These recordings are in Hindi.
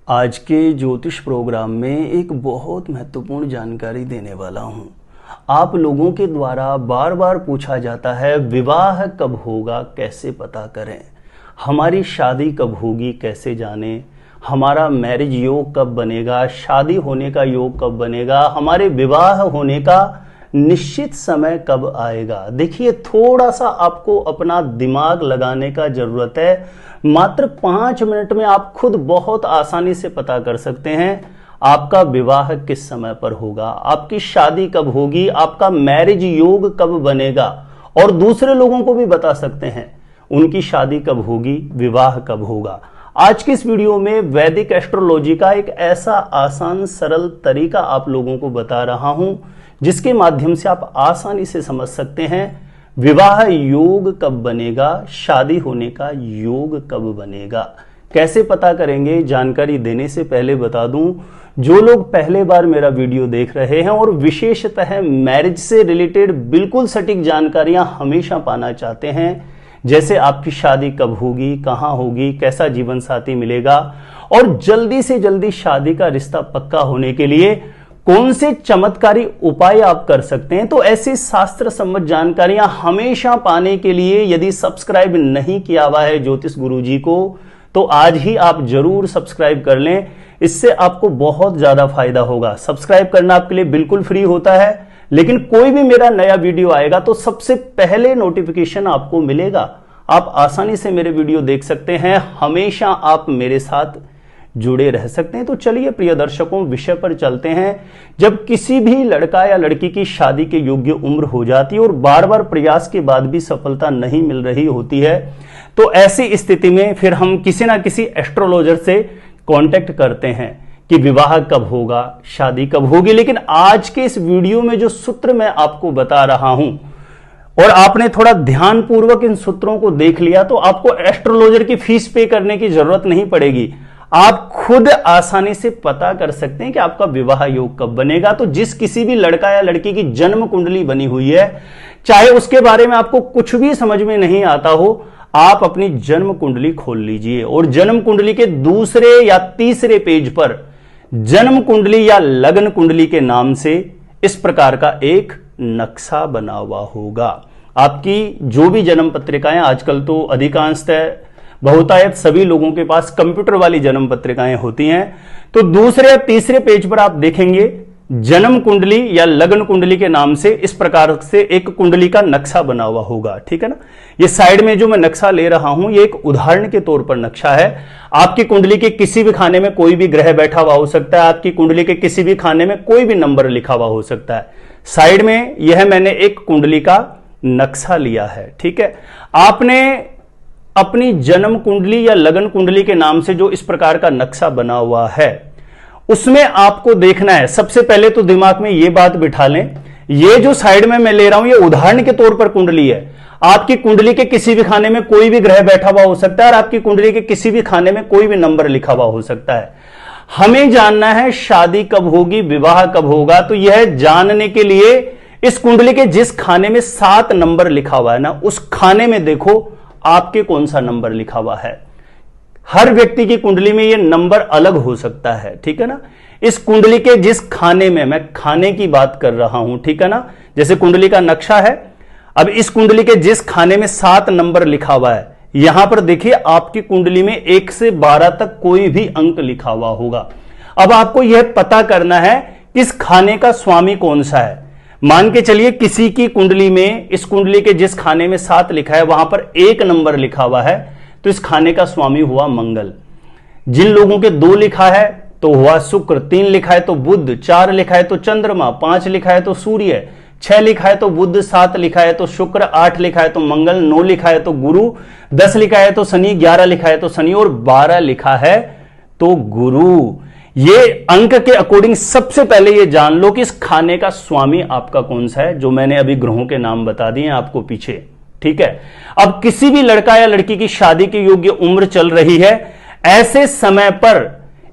आज के ज्योतिष प्रोग्राम में एक बहुत महत्वपूर्ण जानकारी देने वाला हूं। आप लोगों के द्वारा बार बार पूछा जाता है विवाह कब होगा, कैसे पता करें, हमारी शादी कब होगी, कैसे जानें, हमारा मैरिज योग कब बनेगा, शादी होने का योग कब बनेगा, हमारे विवाह होने का निश्चित समय कब आएगा। देखिए, थोड़ा सा आपको अपना दिमाग लगाने का जरूरत है। मात्र 5 मिनट में आप खुद बहुत आसानी से पता कर सकते हैं आपका विवाह किस समय पर होगा, आपकी शादी कब होगी, आपका मैरिज योग कब बनेगा, और दूसरे लोगों को भी बता सकते हैं उनकी शादी कब होगी, विवाह कब होगा। आज की इस वीडियो में वैदिक एस्ट्रोलॉजी का एक ऐसा आसान सरल तरीका आप लोगों को बता रहा हूं जिसके माध्यम से आप आसानी से समझ सकते हैं विवाह योग कब बनेगा, शादी होने का योग कब बनेगा। कैसे पता करेंगे, जानकारी देने से पहले बता दूं, जो लोग पहले बार मेरा वीडियो देख रहे हैं और विशेषतः मैरिज से रिलेटेड बिल्कुल सटीक जानकारियां हमेशा पाना चाहते हैं, जैसे आपकी शादी कब होगी, कहां होगी, कैसा जीवन साथी मिलेगा और जल्दी से जल्दी शादी का रिश्ता पक्का होने के लिए कौन से चमत्कारी उपाय आप कर सकते हैं, तो ऐसी शास्त्र सम्मत जानकारियां हमेशा पाने के लिए यदि सब्सक्राइब नहीं किया हुआ है ज्योतिष गुरुजी को तो आज ही आप जरूर सब्सक्राइब कर लें। इससे आपको बहुत ज्यादा फायदा होगा। सब्सक्राइब करना आपके लिए बिल्कुल फ्री होता है, लेकिन कोई भी मेरा नया वीडियो आएगा तो सबसे पहले नोटिफिकेशन आपको मिलेगा। आप आसानी से मेरे वीडियो देख सकते हैं, हमेशा आप मेरे साथ जुड़े रह सकते हैं। तो चलिए प्रिय दर्शकों, विषय पर चलते हैं। जब किसी भी लड़का या लड़की की शादी के योग्य उम्र हो जाती है और बार बार प्रयास के बाद भी सफलता नहीं मिल रही होती है, तो ऐसी स्थिति में फिर हम किसी ना किसी एस्ट्रोलॉजर से कांटेक्ट करते हैं कि विवाह कब होगा, शादी कब होगी। लेकिन आज के इस वीडियो में जो सूत्र मैं आपको बता रहा हूं और आपने थोड़ा ध्यानपूर्वक इन सूत्रों को देख लिया तो आपको एस्ट्रोलॉजर की फीस पे करने की जरूरत नहीं पड़ेगी। आप खुद आसानी से पता कर सकते हैं कि आपका विवाह योग कब बनेगा। तो जिस किसी भी लड़का या लड़की की जन्म कुंडली बनी हुई है, चाहे उसके बारे में आपको कुछ भी समझ में नहीं आता हो, आप अपनी जन्म कुंडली खोल लीजिए और जन्म कुंडली के दूसरे या तीसरे पेज पर जन्म कुंडली या लग्न कुंडली के नाम से इस प्रकार का एक नक्शा बना हुआ होगा। आपकी जो भी जन्म पत्रिकाएं, आजकल तो अधिकांशतः बहुतायत सभी लोगों के पास कंप्यूटर वाली जन्म पत्रिकाएं होती हैं, तो दूसरे या तीसरे पेज पर आप देखेंगे जन्म कुंडली या लग्न कुंडली के नाम से इस प्रकार से एक कुंडली का नक्शा बना हुआ होगा। ठीक है ना। ये साइड में जो मैं नक्शा ले रहा हूं ये एक उदाहरण के तौर पर नक्शा है। आपकी कुंडली के किसी भी खाने में कोई भी ग्रह बैठा हुआ हो सकता है, आपकी कुंडली के किसी भी खाने में कोई भी नंबर लिखा हुआ हो सकता है। साइड में यह मैंने एक कुंडली का नक्शा लिया है। ठीक है। आपने अपनी जन्म कुंडली या लगन कुंडली के नाम से जो इस प्रकार का नक्शा बना हुआ है उसमें आपको देखना है, सबसे पहले तो दिमाग में यह बात बिठा लें, ये जो साइड में मैं ले रहा हूं ये उदाहरण के तौर पर कुंडली है। आपकी कुंडली के किसी भी खाने में कोई भी ग्रह बैठा हुआ हो सकता है और आपकी कुंडली के किसी भी खाने में कोई भी नंबर लिखा हुआ हो सकता है। हमें जानना है शादी कब होगी, विवाह कब होगा। तो यह जानने के लिए इस कुंडली के जिस खाने में 7 नंबर लिखा हुआ है ना, उस खाने में देखो आपके कौन सा नंबर लिखा हुआ है। हर व्यक्ति की कुंडली में यह नंबर अलग हो सकता है। ठीक है ना। इस कुंडली के जिस खाने में, मैं खाने की बात कर रहा हूं, ठीक है ना, जैसे कुंडली का नक्शा है, अब इस कुंडली के जिस खाने में 7 नंबर लिखा हुआ है, यहां पर देखिए आपकी कुंडली में 1 से 12 तक कोई भी अंक लिखा हुआ होगा। अब आपको यह पता करना है इस खाने का स्वामी कौन सा है। मान के चलिए किसी की कुंडली में, इस कुंडली के जिस खाने में 7 लिखा है वहां पर 1 नंबर लिखा हुआ है, तो इस खाने का स्वामी हुआ मंगल। जिन लोगों के 2 लिखा है तो हुआ शुक्र, 3 लिखा है तो बुध, 4 लिखा है तो चंद्रमा, 5 लिखा है तो सूर्य, 6 लिखा है तो बुध, 7 लिखा है तो शुक्र, 8 लिखा है तो मंगल, 9 लिखा है तो गुरु, 10 लिखा है तो शनि, 11 लिखा है तो शनि और 12 लिखा है तो गुरु। ये अंक के अकॉर्डिंग सबसे पहले ये जान लो कि इस खाने का स्वामी आपका कौन सा है, जो मैंने अभी ग्रहों के नाम बता दिए आपको पीछे। ठीक है। अब किसी भी लड़का या लड़की की शादी की योग्य उम्र चल रही है, ऐसे समय पर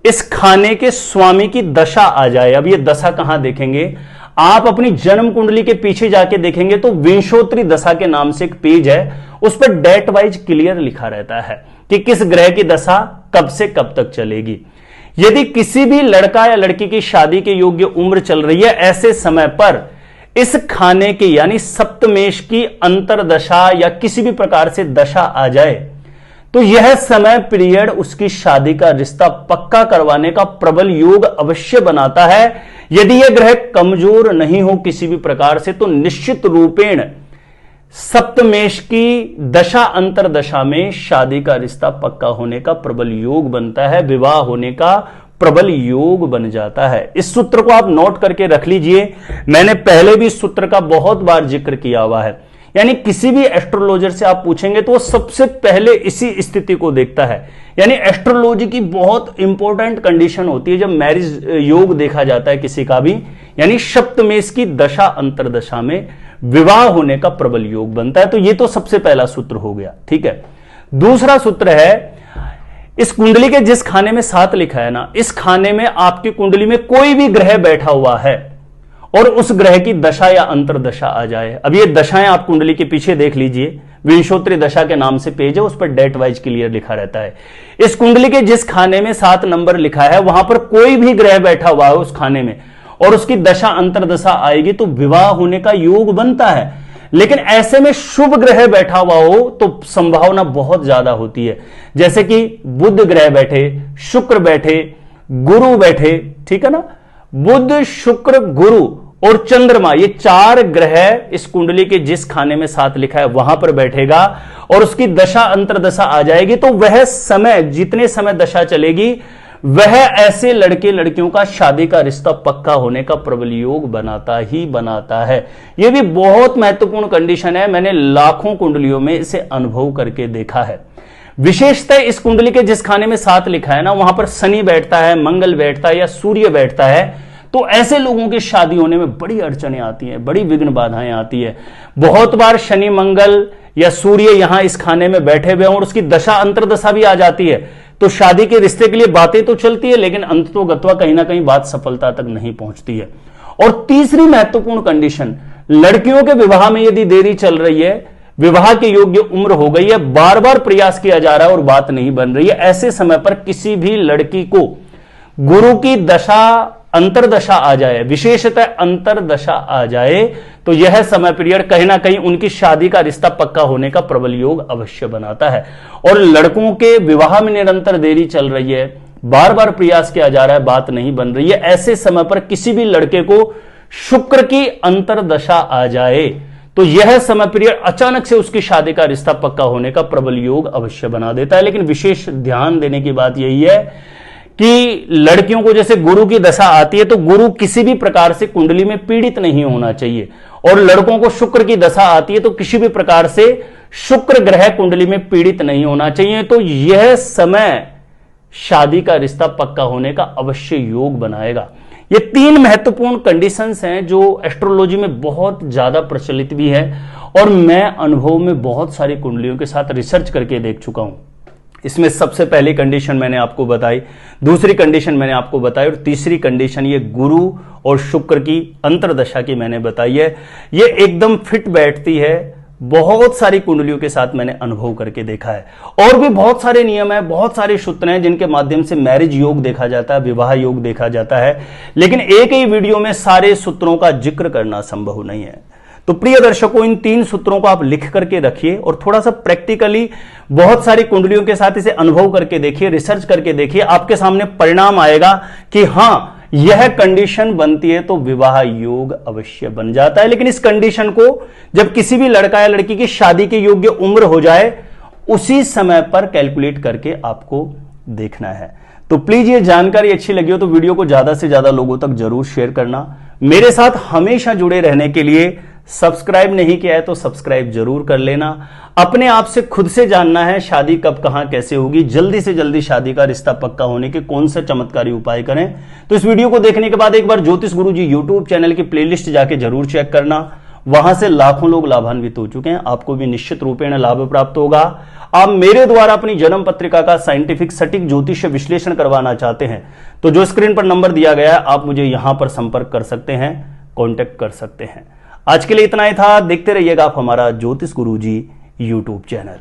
इस खाने के स्वामी की दशा आ जाए। अब ये दशा कहां देखेंगे, आप अपनी जन्म कुंडली के पीछे जाके देखेंगे तो विंशोत्तरी दशा के नाम से एक पेज है, उस पर डेट वाइज क्लियर लिखा रहता है कि किस ग्रह की दशा कब से कब तक चलेगी। यदि किसी भी लड़का या लड़की की शादी के योग्य उम्र चल रही है, ऐसे समय पर इस खाने की यानी सप्तमेश की अंतरदशा या किसी भी प्रकार से दशा आ जाए तो यह समय पीरियड उसकी शादी का रिश्ता पक्का करवाने का प्रबल योग अवश्य बनाता है। यदि यह ग्रह कमजोर नहीं हो किसी भी प्रकार से तो निश्चित रूपेण सप्तमेश की दशा अंतरदशा में शादी का रिश्ता पक्का होने का प्रबल योग बनता है, विवाह होने का प्रबल योग बन जाता है। इस सूत्र को आप नोट करके रख लीजिए। मैंने पहले भी इस सूत्र का बहुत बार जिक्र किया हुआ है। यानी किसी भी एस्ट्रोलॉजर से आप पूछेंगे तो वो सबसे पहले इसी स्थिति को देखता है। यानी एस्ट्रोलॉजी की बहुत इंपॉर्टेंट कंडीशन होती है जब मैरिज योग देखा जाता है किसी का भी, यानी सप्तमेश की दशा अंतरदशा में विवाह होने का प्रबल योग बनता है। तो ये तो सबसे पहला सूत्र हो गया, ठीक है। दूसरा सूत्र है, इस कुंडली के जिस खाने में 7 लिखा है ना, इस खाने में आपकी कुंडली में कोई भी ग्रह बैठा हुआ है और उस ग्रह की दशा या अंतरदशा आ जाए। अब ये दशाएं आप कुंडली के पीछे देख लीजिए, विंशोत्तरी दशा के नाम से पेज है, उस पर डेट वाइज क्लियर लिखा रहता है। इस कुंडली के जिस खाने में 7 नंबर लिखा है वहां पर कोई भी ग्रह बैठा हुआ है उस खाने में और उसकी दशा अंतरदशा आएगी तो विवाह होने का योग बनता है। लेकिन ऐसे में शुभ ग्रह बैठा हुआ हो तो संभावना बहुत ज्यादा होती है, जैसे कि बुध ग्रह बैठे, शुक्र बैठे, गुरु बैठे, ठीक है ना। बुध, शुक्र, गुरु और चंद्रमा, ये 4 ग्रह इस कुंडली के जिस खाने में 7 लिखा है वहां पर बैठेगा और उसकी दशा अंतरदशा आ जाएगी तो वह समय, जितने समय दशा चलेगी, वह ऐसे लड़के लड़कियों का शादी का रिश्ता पक्का होने का प्रबल योग बनाता ही बनाता है। यह भी बहुत महत्वपूर्ण कंडीशन है, मैंने लाखों कुंडलियों में इसे अनुभव करके देखा है। विशेषतः इस कुंडली के जिस खाने में 7 लिखा है ना, वहां पर शनि बैठता है, मंगल बैठता है या सूर्य बैठता है, तो ऐसे लोगों की शादी होने में बड़ी अड़चनें आती हैं, बड़ी विघ्न बाधाएं आती है। बहुत बार शनि, मंगल या सूर्य यहां इस खाने में बैठे हुए और उसकी दशा अंतरदशा भी आ जाती है तो शादी के रिश्ते के लिए बातें तो चलती है लेकिन अंततोगत्वा कहीं ना कहीं बात सफलता तक नहीं पहुंचती है। और तीसरी महत्वपूर्ण कंडीशन, लड़कियों के विवाह में यदि देरी चल रही है, विवाह के योग्य उम्र हो गई है, बार बार प्रयास किया जा रहा है और बात नहीं बन रही है, ऐसे समय पर किसी भी लड़की को गुरु की दशा अंतरदशा आ जाए, विशेषतः अंतरदशा आ जाए, तो यह समय पीरियड कहीं ना कहीं उनकी शादी का रिश्ता पक्का होने का प्रबल योग अवश्य बनाता है। और लड़कों के विवाह में निरंतर देरी चल रही है, बार बार प्रयास किया जा रहा है, बात नहीं बन रही है, ऐसे समय पर किसी भी लड़के को शुक्र की अंतरदशा आ जाए तो यह समय पीरियड अचानक से उसकी शादी का रिश्ता पक्का होने का प्रबल योग अवश्य बना देता है। लेकिन विशेष ध्यान देने की बात यही है कि लड़कियों को जैसे गुरु की दशा आती है तो गुरु किसी भी प्रकार से कुंडली में पीड़ित नहीं होना चाहिए, और लड़कों को शुक्र की दशा आती है तो किसी भी प्रकार से शुक्र ग्रह कुंडली में पीड़ित नहीं होना चाहिए। तो यह समय शादी का रिश्ता पक्का होने का अवश्य योग बनाएगा। ये 3 महत्वपूर्ण कंडीशंस हैं जो एस्ट्रोलॉजी में बहुत ज्यादा प्रचलित भी है और मैं अनुभव में बहुत सारी कुंडलियों के साथ रिसर्च करके देख चुका हूं। इसमें सबसे पहली कंडीशन मैंने आपको बताई, दूसरी कंडीशन मैंने आपको बताई और तीसरी कंडीशन ये गुरु और शुक्र की अंतरदशा की मैंने बताई है। ये एकदम फिट बैठती है, बहुत सारी कुंडलियों के साथ मैंने अनुभव करके देखा है। और भी बहुत सारे नियम हैं, बहुत सारे सूत्र हैं जिनके माध्यम से मैरिज योग देखा जाता है, विवाह योग देखा जाता है, लेकिन एक ही वीडियो में सारे सूत्रों का जिक्र करना संभव नहीं है। तो प्रिय दर्शकों, इन 3 सूत्रों को आप लिख करके रखिए और थोड़ा सा प्रैक्टिकली बहुत सारी कुंडलियों के साथ इसे अनुभव करके देखिए, रिसर्च करके देखिए, आपके सामने परिणाम आएगा कि हां यह कंडीशन बनती है तो विवाह योग अवश्य बन जाता है। लेकिन इस कंडीशन को जब किसी भी लड़का या लड़की की शादी के योग्य उम्र हो जाए उसी समय पर कैलकुलेट करके आपको देखना है। तो प्लीज ये जानकारी अच्छी लगी हो तो वीडियो को ज्यादा से ज्यादा लोगों तक जरूर शेयर करना। मेरे साथ हमेशा जुड़े रहने के लिए सब्सक्राइब नहीं किया है तो सब्सक्राइब जरूर कर लेना। अपने आप से खुद से जानना है शादी कब कहां कैसे होगी, जल्दी से जल्दी शादी का रिश्ता पक्का होने के कौन से चमत्कारी उपाय करें, तो इस वीडियो को देखने के बाद एक बार ज्योतिष गुरुजी यूट्यूब चैनल की प्लेलिस्ट जाके जरूर चेक करना। वहां से लाखों लोग लाभान्वित हो चुके हैं, आपको भी निश्चित रूपेण लाभ प्राप्त होगा। आप मेरे द्वारा अपनी जन्म पत्रिका का साइंटिफिक सटीक ज्योतिष विश्लेषण करवाना चाहते हैं तो जो स्क्रीन पर नंबर दिया गया है आप मुझे यहां पर संपर्क कर सकते हैं, कॉन्टेक्ट कर सकते हैं। आज के लिए इतना ही था। देखते रहिएगा आप हमारा ज्योतिष गुरुजी यूट्यूब चैनल।